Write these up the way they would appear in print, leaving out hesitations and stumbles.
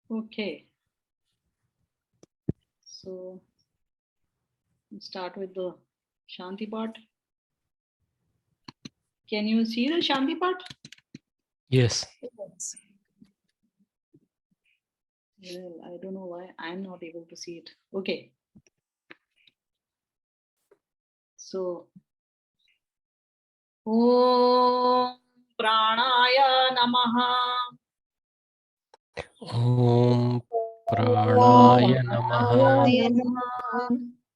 Okay. So we'll start with the Shanti part. Can you see the Shanti part? Yes. Well, I don't know why I'm not able to see it. Okay. So, Om Pranaya Namaha. Om Pranaya Namaha.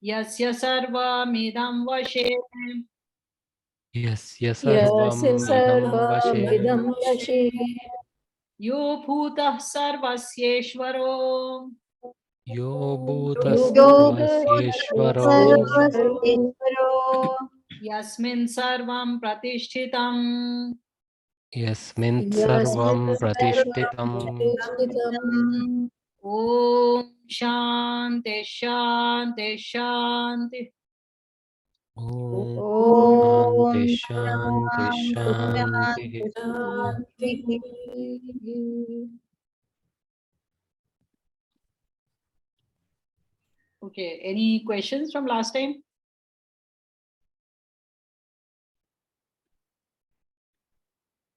Yasya Sarvamidam Vashe. Yasya Sarvam Idam Vashe. Yo Bhutah Sarvasyeshvaro. Yo Bhuta Sarvasyeshvaro. Yasmin Sarvam Pratishtitam. Yasmin Sarvam Pratishtitam. Om Shanti Shanti Shanti. Om Shanti Shanti Shanti. Okay, any questions from last time?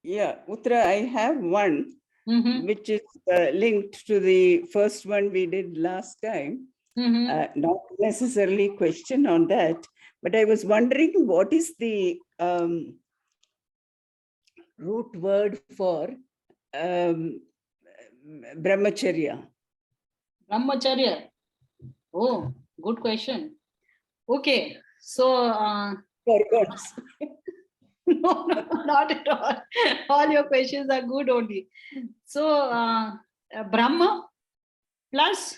Yeah, Uttara, I have one, which is linked to the first one we did last time. Not necessarily question on that, but I was wondering what is the root word for brahmacharya? Brahmacharya. Oh, good question. Okay, so For gods. no, not at all. All your questions are good only. So Brahma plus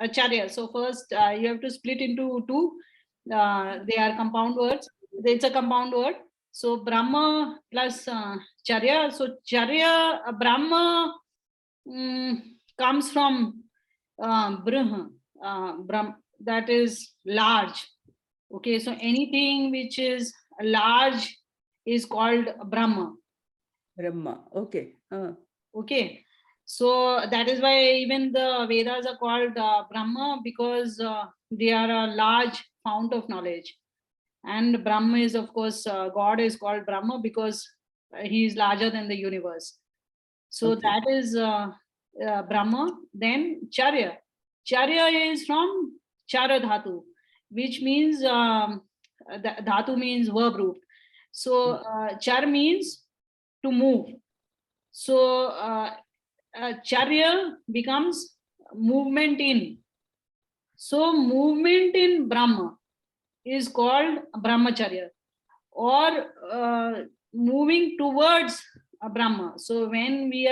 Acharya. So first you have to split into two. They are compound words. It's a compound word. So Brahma plus Charya. So Charya, Brahma comes from Brah, that is large. Okay, so anything which is large is called Brahma. Brahma, okay. Okay, so that is why even the Vedas are called Brahma, because they are a large fount of knowledge. And Brahma is, of course, God is called Brahma because he is larger than the universe. So Okay. that is Brahma. Then Charya. Charya is from Chara Dhatu, which means Dhatu means verb root. So Char means to move. So Charya becomes movement in. So movement in Brahma is called Brahmacharya, or moving towards Brahma. So when we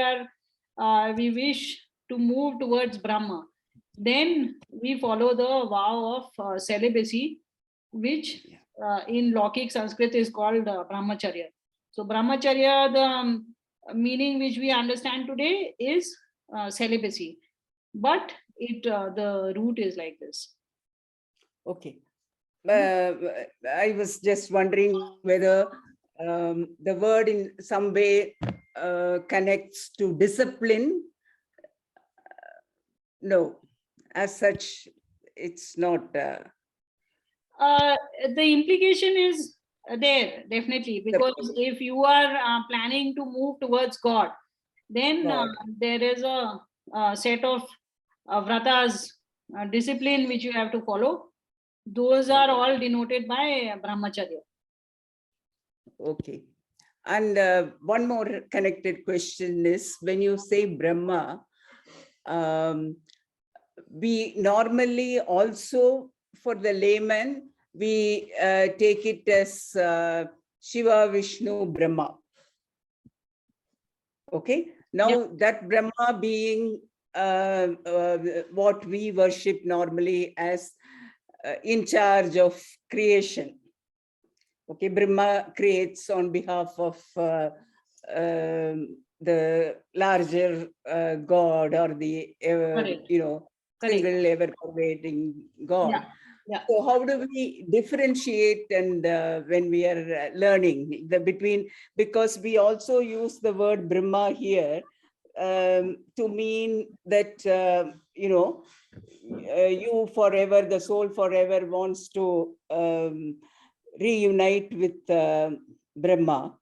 wish to move towards Brahma, then we follow the vow of celibacy, which in Lokik Sanskrit is called Brahmacharya. So Brahmacharya, the meaning which we understand today is celibacy, but the root is like this. Okay. I was just wondering whether the word in some way connects to discipline. No, as such, it's not. The implication is there definitely, because if you are planning to move towards God, then there is a set of vratas, discipline which you have to follow. Those are all denoted by brahmacharya. Okay. And one more connected question is, when you say Brahma, we normally also, for the layman, we take it as Shiva, Vishnu, Brahma. Okay. Now that Brahma being what we worship normally as in charge of creation. Okay, Brahma creates on behalf of the larger God, or the single ever-pervading God. So how do we differentiate, and when we are learning between, because we also use the word Brahma here, to mean that, you forever, the soul forever wants to reunite with Brahma.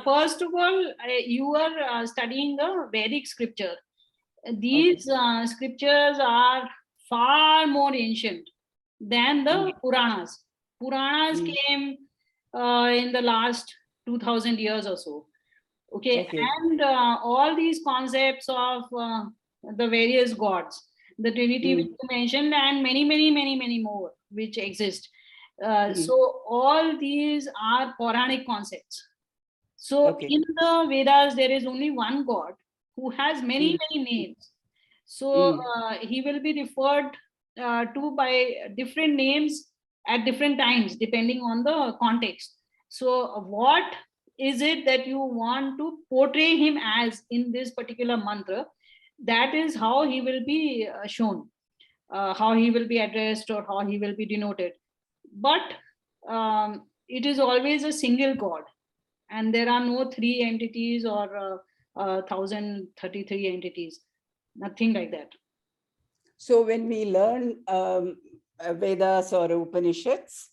First of all, you are studying the Vedic scripture. These scriptures are far more ancient than the Puranas. Puranas came in the last 2000 years or so. Okay. And all these concepts of the various gods, the Trinity which you mentioned, and many more which exist. So all these are Puranic concepts. So in the Vedas, there is only one God who has many names. So he will be referred to by different names at different times, depending on the context. So what is it that you want to portray him as in this particular mantra? That is how he will be shown, how he will be addressed, or how he will be denoted. But it is always a single God, and there are no three entities or 1033 entities, nothing like that. So when we learn Vedas or Upanishads,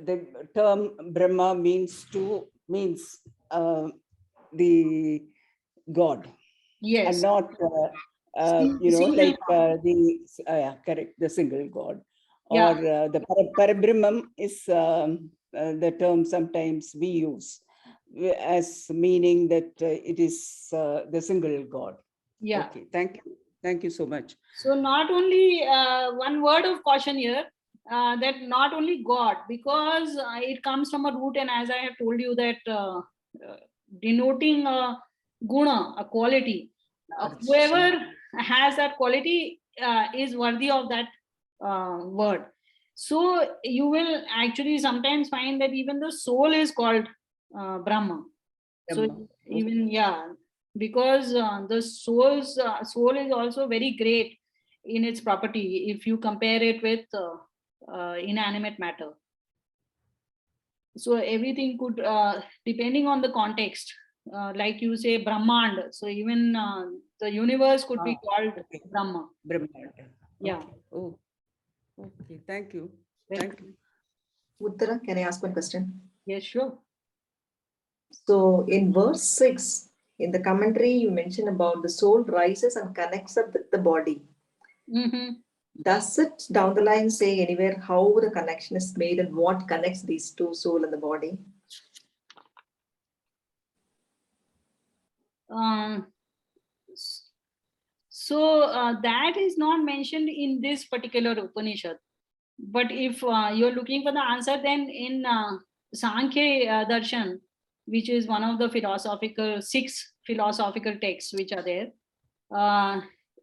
the term Brahma means the God. Yes. And not, correct, the single God. Yeah. Or the Parabrahmam is the term sometimes we use as meaning that it is the single God. Yeah. Okay, thank you. Thank you so much. So not only one word of caution here, that not only God, because it comes from a root, and as I have told you that denoting a guna, a quality, whoever has that quality is worthy of that word. So you will actually sometimes find that even the soul is called Brahma. So even, because the soul is also very great in its property if you compare it with inanimate matter. So everything could, depending on the context, like you say Brahmand, so even the universe could be called Brahma. Brahmand. Yeah. Oh, okay. Thank you. Thank you. Uttara, can I ask one question? Yes, sure. So in verse 6, in the commentary, you mention about the soul rises and connects up with the body. Does it down the line say anywhere how the connection is made and what connects these two, soul and the body? So that is not mentioned in this particular Upanishad. But if you're looking for the answer, then in Sankhya Darshan, which is one of the six philosophical texts which are there,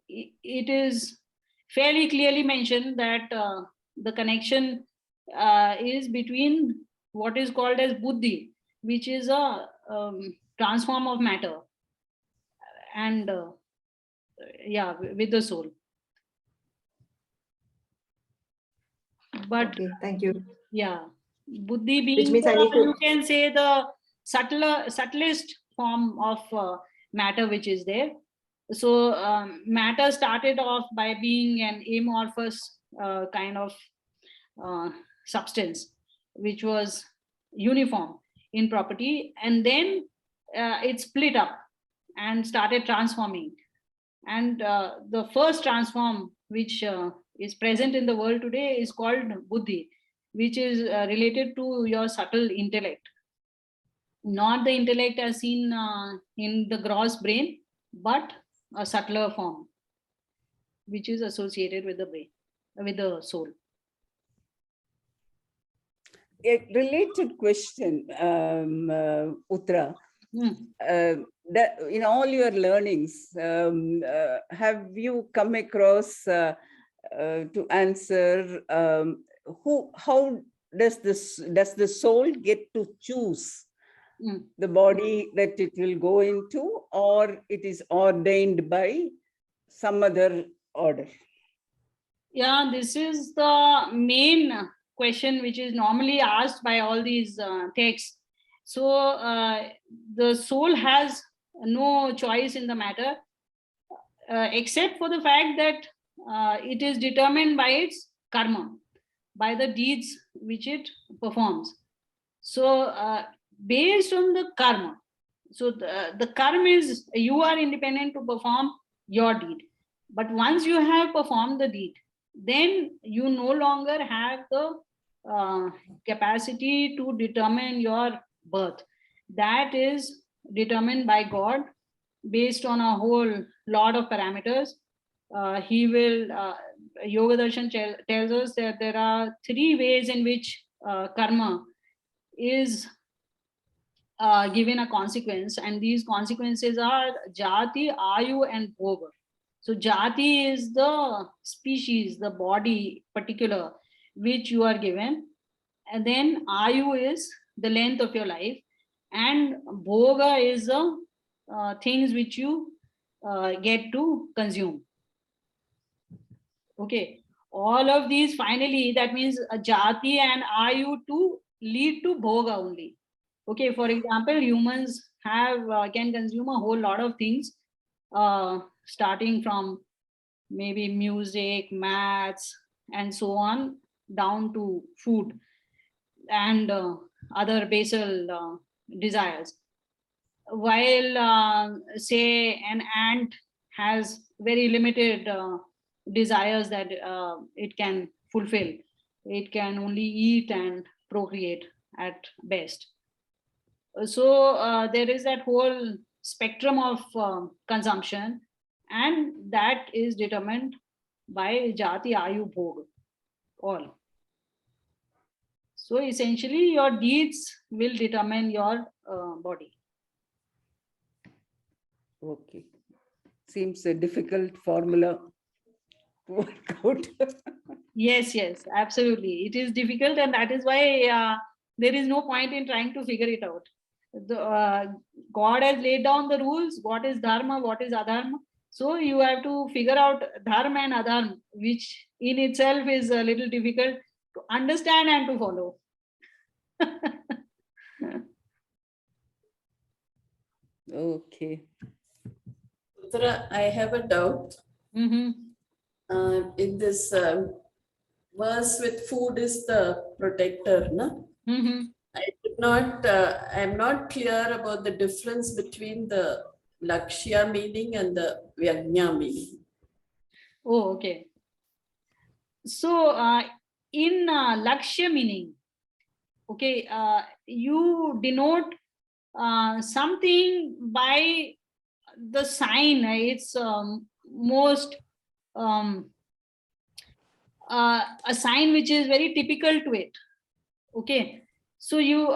it is fairly clearly mentioned that the connection is between what is called as buddhi, which is a transform of matter, and with the soul. But okay, thank you. Yeah, buddhi being, which means I need to... you can say, the subtlest form of matter which is there. So matter started off by being an amorphous kind of substance which was uniform in property, and then it split up and started transforming. And the first transform which is present in the world today is called buddhi, which is related to your subtle intellect, not the intellect as seen in the gross brain, but a subtler form which is associated with the brain, with the soul. A related question, Uttara. That in all your learnings, have you come across to answer how does the soul get to choose the body that it will go into, or it is ordained by some other order? Yeah, this is the main question which is normally asked by all these texts. So the soul has no choice in the matter, except for the fact that it is determined by its karma, by the deeds which it performs. So based on the karma, so the karma is, you are independent to perform your deed. But once you have performed the deed, then you no longer have the capacity to determine your birth. That is determined by God based on a whole lot of parameters. He will, Yoga Darshan tells us that there are 3 ways in which karma is given a consequence, and these consequences are jati, ayu, and bhoga. So jati is the species, the body particular which you are given, and then ayu is the length of your life, and bhoga is the things which you get to consume. Okay, all of these finally, that means jati and ayu to lead to bhoga only. Okay, for example, humans have can consume a whole lot of things, starting from maybe music, maths, and so on, down to food and other basal desires. While say an ant has very limited desires that it can fulfill. It can only eat and procreate at best. So there is that whole spectrum of consumption, and that is determined by jati, ayu, bhoga, all. So essentially your deeds will determine your body. Okay. Seems a difficult formula to work out. Yes, absolutely. It is difficult, and that is why there is no point in trying to figure it out. God has laid down the rules, what is dharma, what is adharma. So you have to figure out dharma and adharma, which in itself is a little difficult to understand and to follow. Okay. Uttara, I have a doubt. Mm-hmm. In this verse with food is the protector, no? Mm-hmm. I'm not clear about the difference between the Lakshya meaning and the Vyajna meaning. Oh, okay. So in Lakshya meaning, okay, you denote something by the sign. It's most a sign which is very typical to it. Okay, so you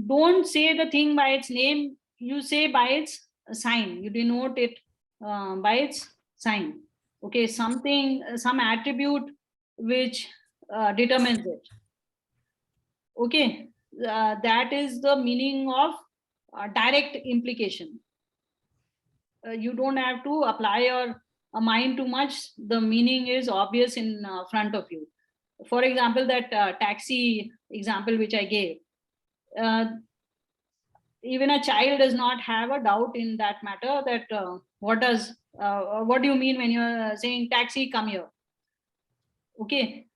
don't say the thing by its name, you say by its sign, you denote it by its sign. Okay, something, some attribute which determines it. Okay, that is the meaning of direct implication. You don't have to apply your mind too much. The meaning is obvious in front of you. For example, that taxi example which I gave, even a child does not have a doubt in that matter, that what do you mean when you're saying taxi, come here? Okay,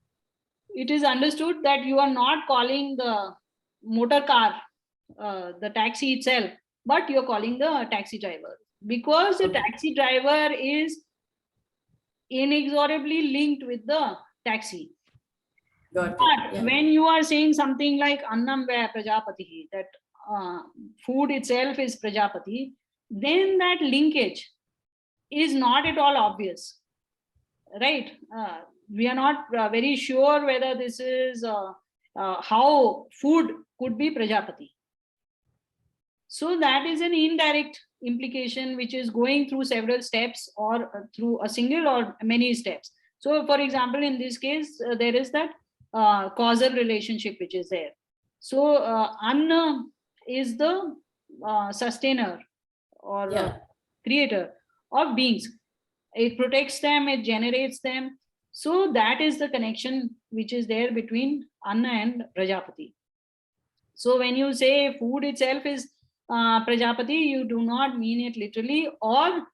it is understood that you are not calling the motor car the taxi itself, but you're calling the taxi driver, because the taxi driver is inexorably linked with the taxi. Got it. But Yeah. when you are saying something like annam va prajapati, that food itself is prajapati, then that linkage is not at all obvious, right? We are not very sure whether this is how food could be prajapati. So that is an indirect implication which is going through several steps, or through a single or many steps. So for example, in this case, there is that causal relationship which is there. So Anna is the sustainer or creator of beings. It protects them, it generates them. So that is the connection which is there between Anna and Prajapati. So when you say food itself is Prajapati, you do not mean it literally or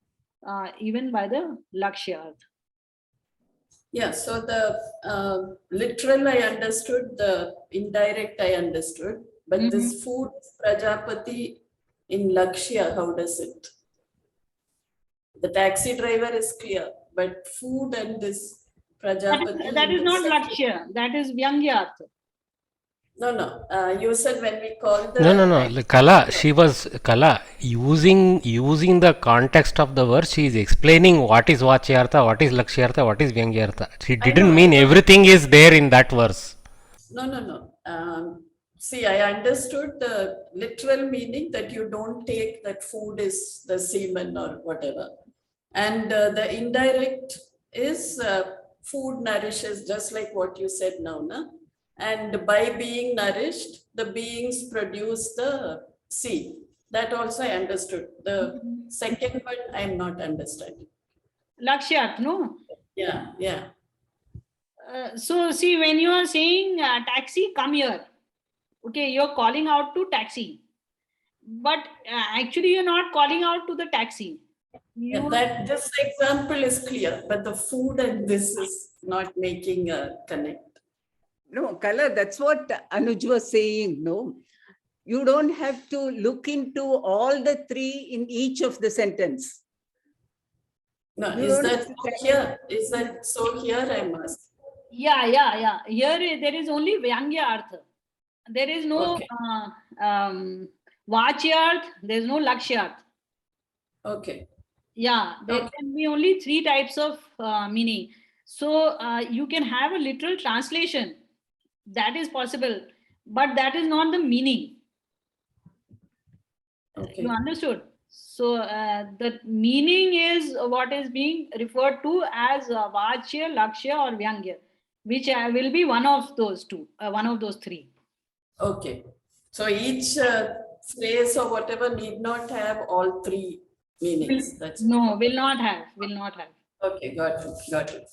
even by the Lakshya. Yeah, so the literal I understood, the indirect I understood, but this food Prajapati in Lakshya, how does it? The taxi driver is clear, but food and this Prajapati. That is not Lakshya, that is Vyangyarth. No. You said when we call the. No. Kala, she was Kala using the context of the verse. She is explaining what is Vachyartha, what is Lakshyartha, what is Vyangyartha. She didn't mean everything is there in that verse. No. See, I understood the literal meaning that you don't take that food is the semen or whatever. And the indirect is food nourishes, just like what you said now. Na? And by being nourished, the beings produce the seed. That also I understood. The second one, I'm not understanding. Lakshyarth, no? Yeah. So see, when you are saying taxi, come here. Okay, you're calling out to taxi. But actually, you're not calling out to the taxi. This example is clear, but the food and this is not making a connect. No, Kala, that's what Anuj was saying. No, you don't have to look into all the three in each of the sentence. No, is that here? Is that so here? I must. Yeah. Here there is only Vyangyartha. There is no Vachyarth, there is no Lakshyarth. Okay. Yeah, there can be only three types of meaning. So you can have a literal translation. That is possible, but that is not the meaning. Okay. You understood? So the meaning is what is being referred to as Vachya, Lakshya or Vyangya, which will be one of those two, one of those three. Okay. So each phrase or whatever need not have all three meanings. Will not have. Okay, got it.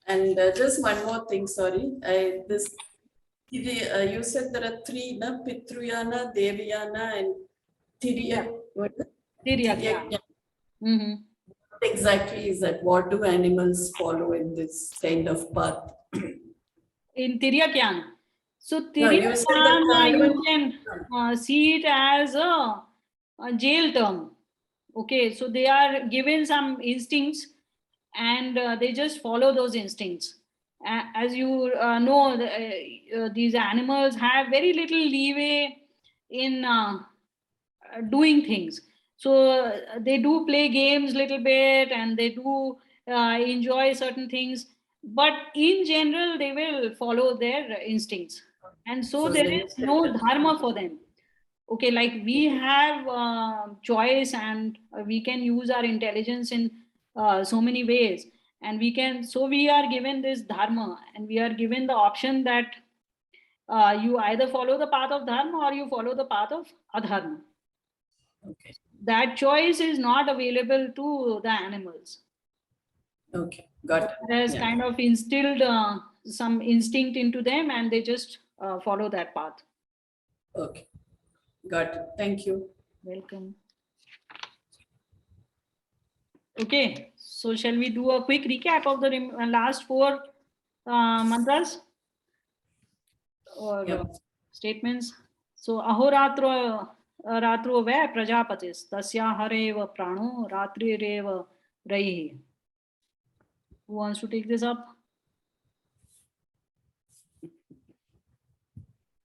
And just one more thing, sorry. You said there are three, na? Pitruyana, Devyana, and Tiryak. What? Tiryak. What exactly is that? What do animals follow in this kind of path? In Tiryakyana. So Tiryakyana, you can see it as a jail term. Okay, so they are given some instincts and they just follow those instincts. As you know, these animals have very little leeway in doing things. So they do play games a little bit and they do enjoy certain things. But in general, they will follow their instincts. And so there is no dharma for them. Okay, like we have choice and we can use our intelligence in so many ways. And we are given this dharma and we are given the option that you either follow the path of dharma or you follow the path of adharma. Okay. That choice is not available to the animals. Okay, got it. It has kind of instilled some instinct into them and they just follow that path. Okay, got it. Thank you. Welcome. Okay, so shall we do a quick recap of the last four mantras or statements? So, Ahoratro ratro ve prajapatis tasya hareva prano ratrireva raihi. Who wants to take this up?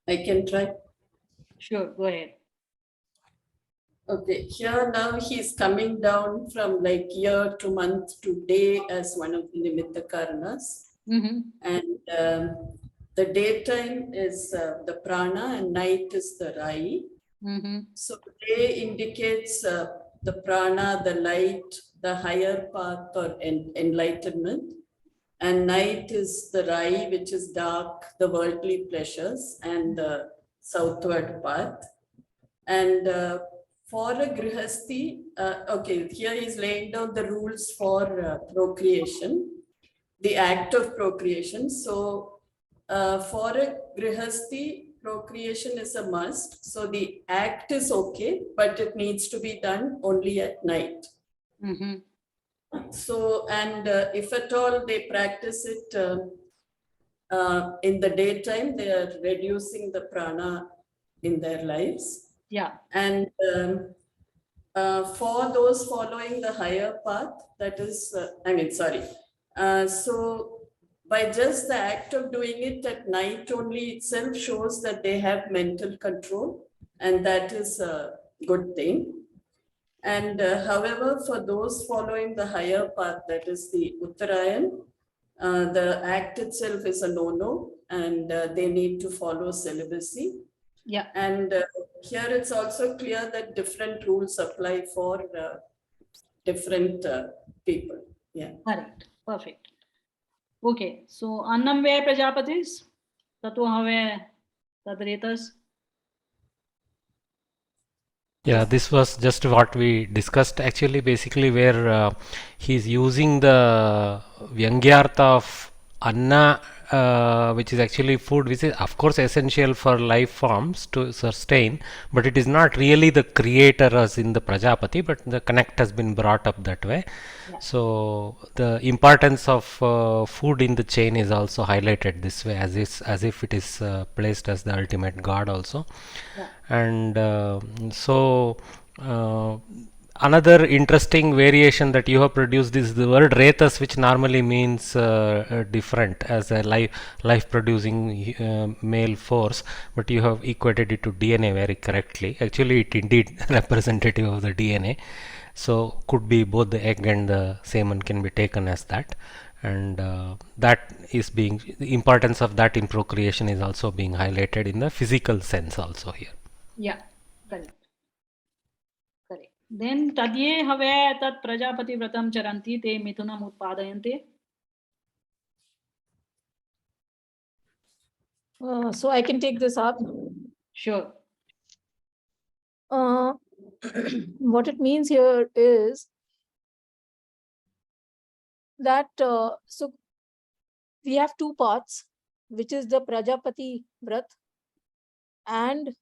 I can try. Sure, go ahead. Okay, here now he's coming down from like year to month to day as one of the nimitta karanas. And the daytime is the prana and night is the rai. So day indicates the prana, the light, the higher path or enlightenment. And night is the rai, which is dark, the worldly pleasures and the southward path. And for a grihasti, okay, here he's laying down the rules for procreation, the act of procreation. So for a grihasti, procreation is a must. So the act is okay, but it needs to be done only at night. So, and if at all they practice it in the daytime, they are reducing the prana in their lives. Yeah. And for those following the higher path, that is, so by just the act of doing it at night only itself shows that they have mental control, and that is a good thing. And however, for those following the higher path, that is the Uttarayan, the act itself is a no-no, and they need to follow celibacy. Yeah. And here it's also clear that different rules apply for different people. Yeah. Correct. Perfect. Okay. So annam ve prajapatis tato have tadretas. Yeah, this was just what we discussed actually, basically, where he's using the Vyangyartha of Anna, which is actually food, which is of course essential for life forms to sustain, but it is not really the creator as in the Prajapati, but the connect has been brought up that way. Yeah. So the importance of food in the chain is also highlighted this way, as if it is placed as the ultimate god also. Yeah. And so another interesting variation that you have produced is the word retas, which normally means different as a life producing male force, but you have equated it to DNA very correctly. Actually, it indeed representative of the DNA. So could be both the egg and the semen can be taken as that, and that is being, the importance of that in procreation is also being highlighted in the physical sense also here. Yeah, correct. Correct. Then tadye have tat prajapati vratam charanti te mithunam utpadayante. So I can take this up. Sure. What it means here is that so we have two parts, which is the Prajapati Vrat, and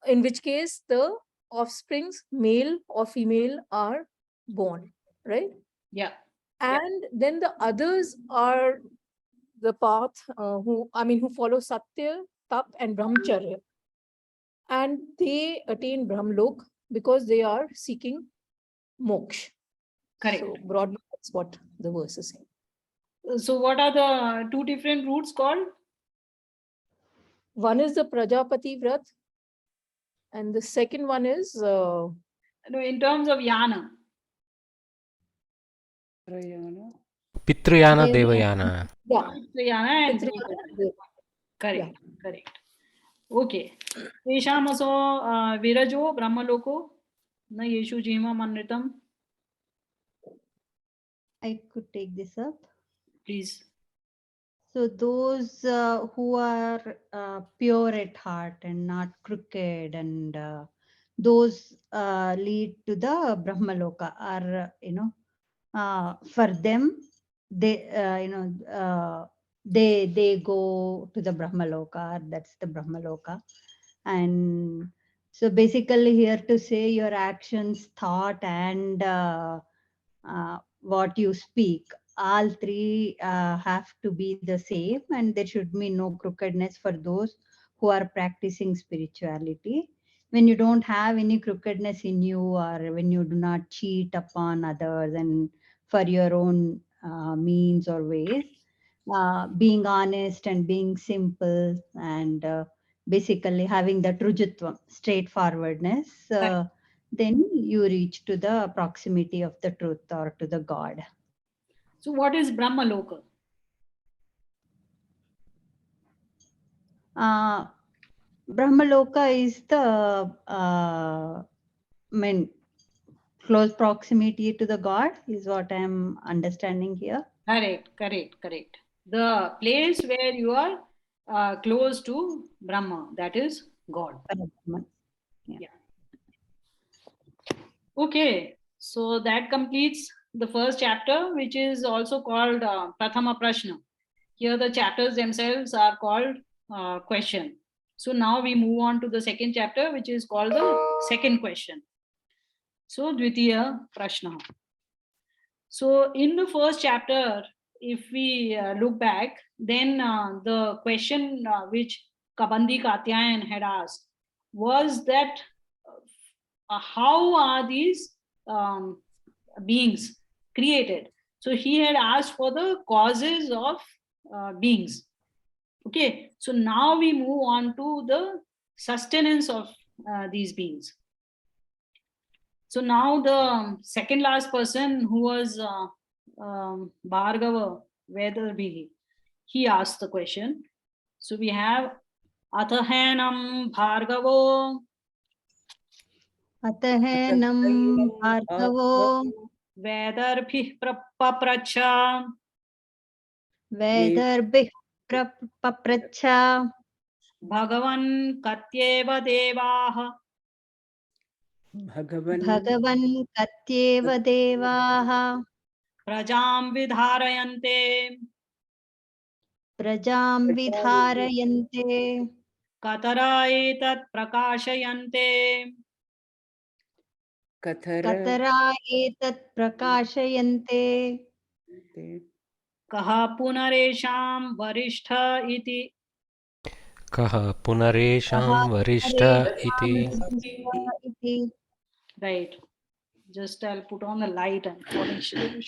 in which case the offsprings, male or female, are born, right? Yeah. And then the others are the path who follow Satya, Tap, and Brahmacharya, and they attain Brahmlok because they are seeking moksha. Correct. So broadly, that's what the verse is saying. So what are the two different routes called? One is the Prajapati Vrat, and the second one is no, in terms of yana. Pitruyana, Devayana. Yeah. Pitruyana and Devayana. Correct. Yeah. Correct. Okay. Teshamaso virajo brahmaloko na yeshu jima manritam. I could take this up. Please. So those who are pure at heart and not crooked, and those lead to the Brahmaloka, are, for them, they, they go to the Brahmaloka. That's the Brahmaloka. And so basically here to say your actions, thought, and what you speak, all three have to be the same, and there should be no crookedness for those who are practicing spirituality. When you don't have any crookedness in you, or when you do not cheat upon others and for your own means or ways, being honest and being simple, and basically having the trujitvam, straightforwardness, then you reach to the proximity of the truth or to the God. So what is Brahmaloka? Brahmaloka is the close proximity to the God, is what I'm understanding here. Correct. The place where you are close to Brahma, that is God. Yeah. Okay, so that completes the first chapter, which is also called Prathama Prashna. Here the chapters themselves are called question. So now we move on to the second chapter, which is called the second question. So Dvitiya Prashna. So in the first chapter, if we look back, then the question which Kabandi Katyayan had asked was that how are these beings created? So he had asked for the causes of beings. Okay, so now we move on to the sustenance of these beings. So now the second last person, who was Bhargava Vedarbihi, he asked the question. So we have Atahanam Bhargavo Atahanam Bhargavo Vedarbhih Papracha Vedarbhih Papracha Bhagavan Katyeva Devaha Bhagavan Katyeva Devaha Prajam Vidharayante Prajam Vidharayante Katara etat prakashayante Katara etat prakashayante Kaha punaresham varishtha iti. Kaha punaresham varishta iti. iti. Right. Just I'll put on the light and polish it.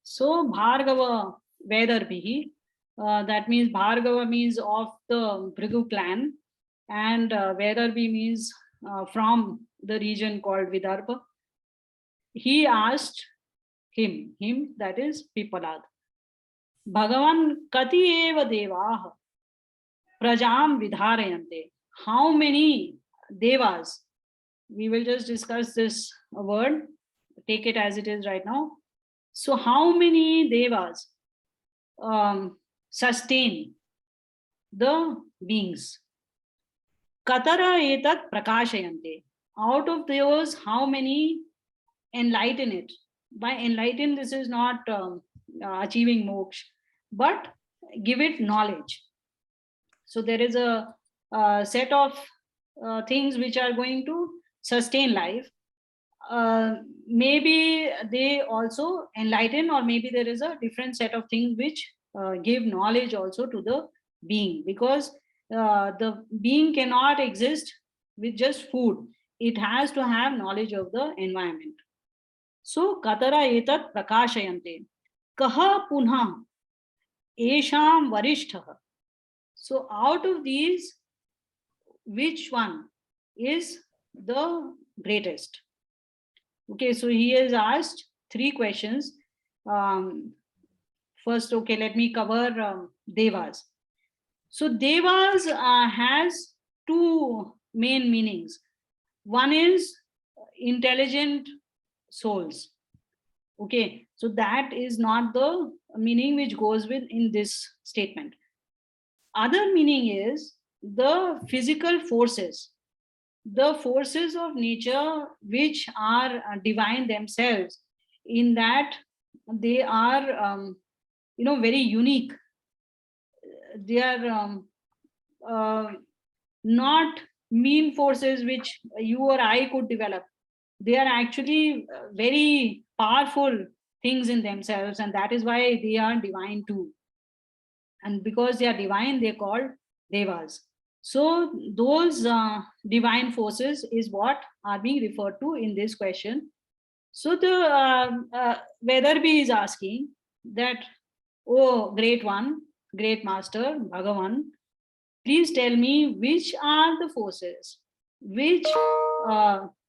So Bhargava Vedarbhihi, that means Bhargava means of the Bhrigu clan, and Vedarbhi means from the region called Vidarbha. He asked him that is Pipalad, Bhagavan Kati eva Devaha Prajam Vidharayante. How many devas? We will just discuss this word, take it as it is right now. So how many devas sustain the beings? Katara etat prakashayante. Out of those, how many enlighten it? By enlighten, this is not achieving moksha, but give it knowledge. So there is a set of things which are going to sustain life. Maybe they also enlighten, or maybe there is a different set of things which give knowledge also to the being, because the being cannot exist with just food. It has to have knowledge of the environment. So katara etat prakashayante kaha punha esham varishtha. So out of these, which one is the greatest? Okay, so he has asked three questions. First, okay, let me cover devas. So devas has two main meanings. One is intelligent souls. Okay, so that is not the meaning which goes with in this statement. Other meaning is the physical forces, the forces of nature which are divine themselves, in that they are very unique. They are not mean forces which you or I could develop. They are actually very powerful things in themselves, and that is why they are divine too. And because they are divine, they are called devas. So those divine forces is what are being referred to in this question. So the Vedarbhi is asking that, oh great one, great master, Bhagavan, please tell me which are the forces which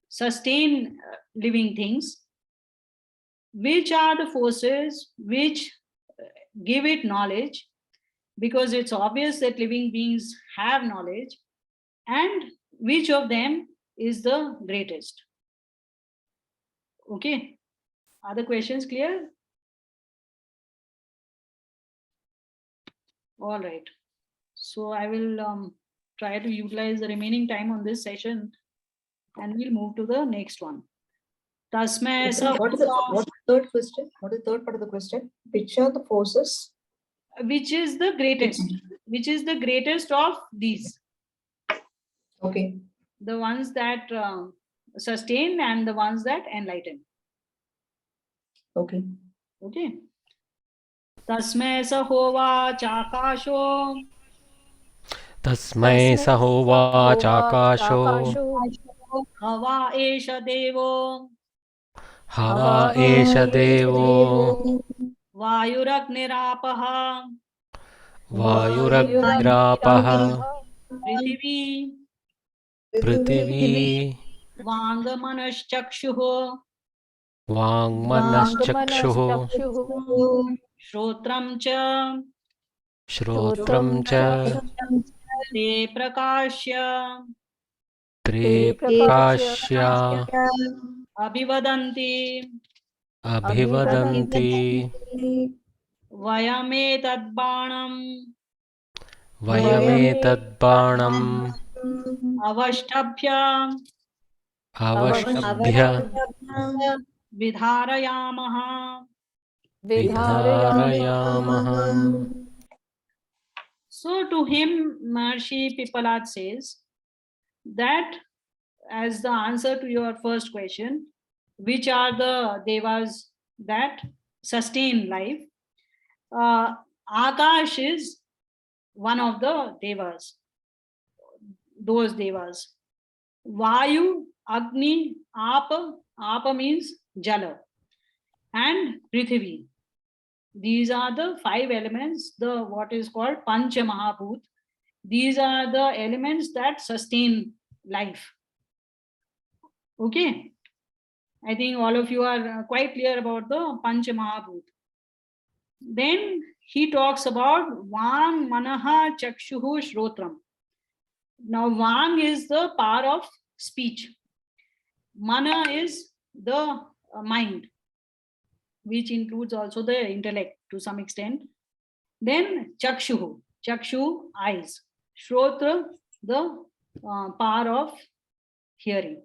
sustain living things, which are the forces which give it knowledge, because it's obvious that living beings have knowledge, and which of them is the greatest. Okay, are the questions clear? All right, so I will try to utilize the remaining time on this session, and we'll move to the next one. Tasmai What is the third question? What is the third part of the question? Which are the forces? Which is the greatest? Which is the greatest of these? Okay. The ones that sustain and the ones that enlighten. Okay. Okay. Tasmai sahova chakasho. Tasmai sahovacha Hava esha devo. Hava esha devo Vayuragnirapaha. Vayuragrapaha Prithvi. Prithvi Vangamanaschakshuho. Vangmanaschakshuh Shrotram cha. Shrotram cha Te prakashya. Tre prakashya Abhivadanti. Abhivadanti Vayame tadbanam. Vayame tadbanam Avashtabhya. Avashtabhya Vidharayamaha. Vidharayamaha. So to him, Maharishi Pipalat says that as the answer to your first question, which are the devas that sustain life? Akash is one of the devas, those devas. Vayu, Agni, Apa, Apa means Jala, and Prithvi. These are the 5 elements, the what is called Pancha Mahabhut. These are the elements that sustain life. Okay. I think all of you are quite clear about the Pancha Mahabhut. Then he talks about Vang, Manaha, Chakshuhu, Shrotram. Now Vang is the power of speech. Mana is the mind, which includes also the intellect to some extent. Then Chakshuhu, Chakshu, eyes. Shrotra, the power of hearing.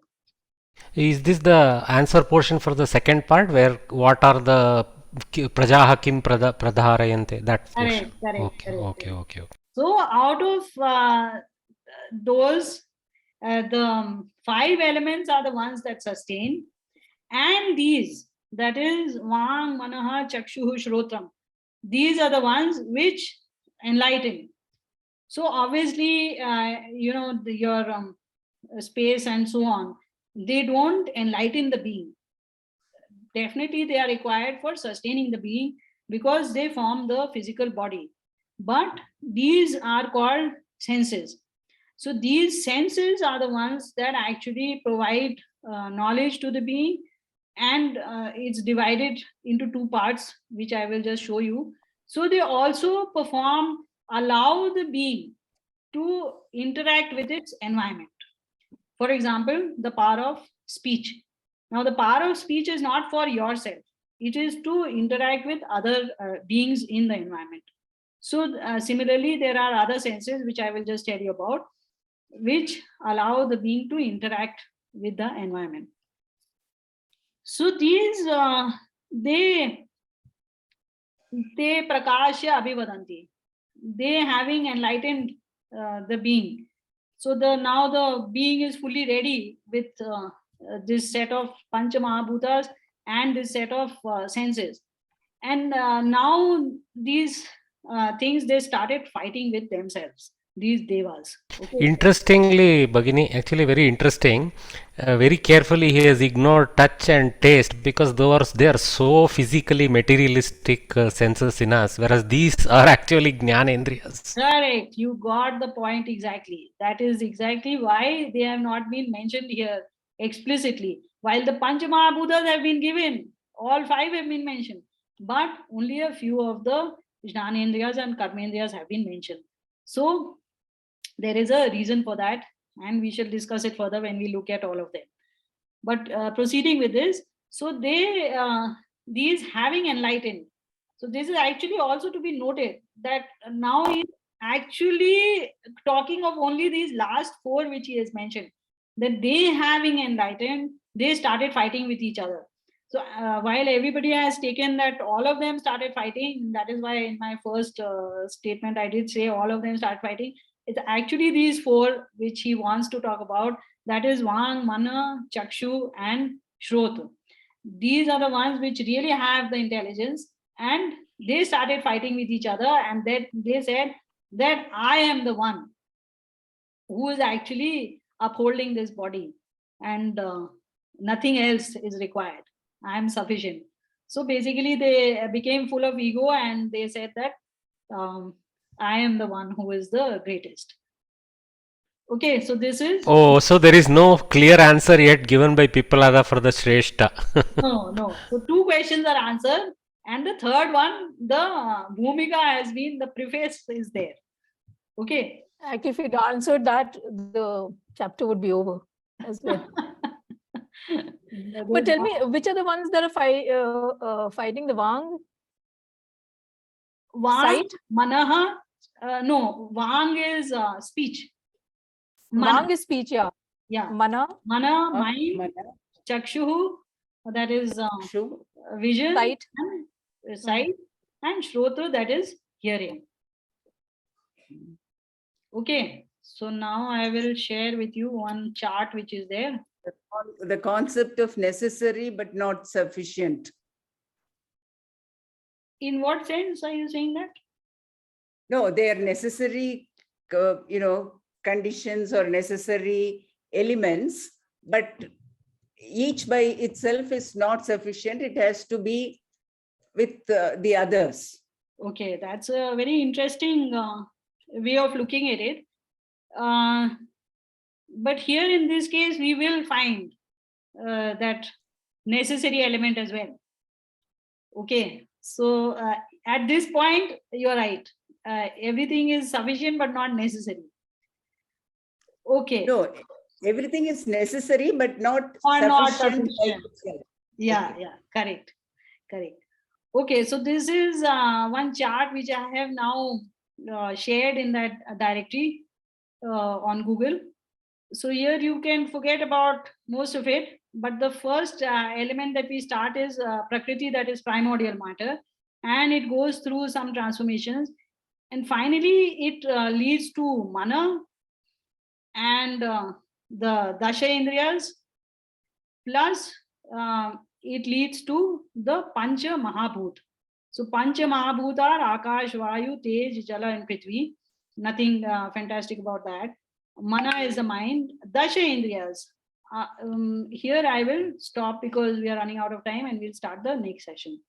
Is this the answer portion for the second part, where what are the prajaha kim pradharayante? That portion. Okay. So out of those, the 5 elements are the ones that sustain, and these, that is Vang, Manaha, Chakshuhu, Shrotram, these are the ones which enlighten. So obviously, your space and so on, they don't enlighten the being. Definitely they are required for sustaining the being because they form the physical body. But these are called senses. So these senses are the ones that actually provide knowledge to the being, and it's divided into 2 parts, which I will just show you. So they also allow the being to interact with its environment. For example, the power of speech. Now, the power of speech is not for yourself. It is to interact with other beings in the environment. So similarly, there are other senses, which I will just tell you about, which allow the being to interact with the environment. So these, they prakashya abhivadanti. They having enlightened the being. So now the being is fully ready with this set of Pancha Mahabhutas and this set of senses. And now these things, they started fighting with themselves, these devas. Okay. Interestingly, Bhagini, actually very interesting. Very carefully he has ignored touch and taste because they are so physically materialistic senses in us, whereas these are actually jnanendriyas. Correct. You got the point exactly. That is exactly why they have not been mentioned here explicitly. While the Pancha Mahabhutas have been given, all 5 have been mentioned, but only a few of the jnanendriyas and karmendriyas have been mentioned. So there is a reason for that, and we shall discuss it further when we look at all of them. But proceeding with this, so these having enlightened. So this is actually also to be noted that now he is actually talking of only these last 4 which he has mentioned, that they having enlightened, they started fighting with each other. So while everybody has taken that all of them started fighting, that is why in my first statement I did say all of them start fighting. It's actually these four which he wants to talk about. That is Vang, Mana, Chakshu and Shrot. These are the ones which really have the intelligence, and they started fighting with each other, and then they said that I am the one who is actually upholding this body, and nothing else is required. I am sufficient. So basically they became full of ego, and they said that I am the one who is the greatest. Okay, so this is... Oh, so there is no clear answer yet given by Pippalada for the Shrestha. No. So 2 questions are answered, and the third one, the Bhumika has been, the preface is there. Okay. Actually, if it answered that, the chapter would be over as well. But tell me, which are the ones that are fighting the Vang? Vang, Sight? Manaha, no, Vang is speech. Vang is speech, yeah. Yeah. Mana, mind, Chakshuhu, that is vision, sight, and Shrotra, that is hearing. Okay, so now I will share with you one chart which is there. The concept of necessary but not sufficient. In what sense are you saying that? No, they are necessary, conditions or necessary elements, but each by itself is not sufficient. It has to be with the others. Okay, that's a very interesting way of looking at it. But here in this case, we will find that necessary element as well. Okay, so at this point, you're right. Everything is sufficient but not necessary. Okay. No, everything is necessary but not sufficient. Yeah, correct. Okay, so this is one chart which I have now shared in that directory on Google. So here you can forget about most of it, but the first element that we start is Prakriti, that is primordial matter, and it goes through some transformations, and finally it leads to Mana and the Dasha Indriyas, plus it leads to the Pancha Mahabhut. So Pancha Mahabhut are Akash, Vayu, Tej, Jala and Prithvi. Nothing fantastic about that. Mana is the mind. Dasha Indriyas. Here I will stop because we are running out of time, and we'll start the next session.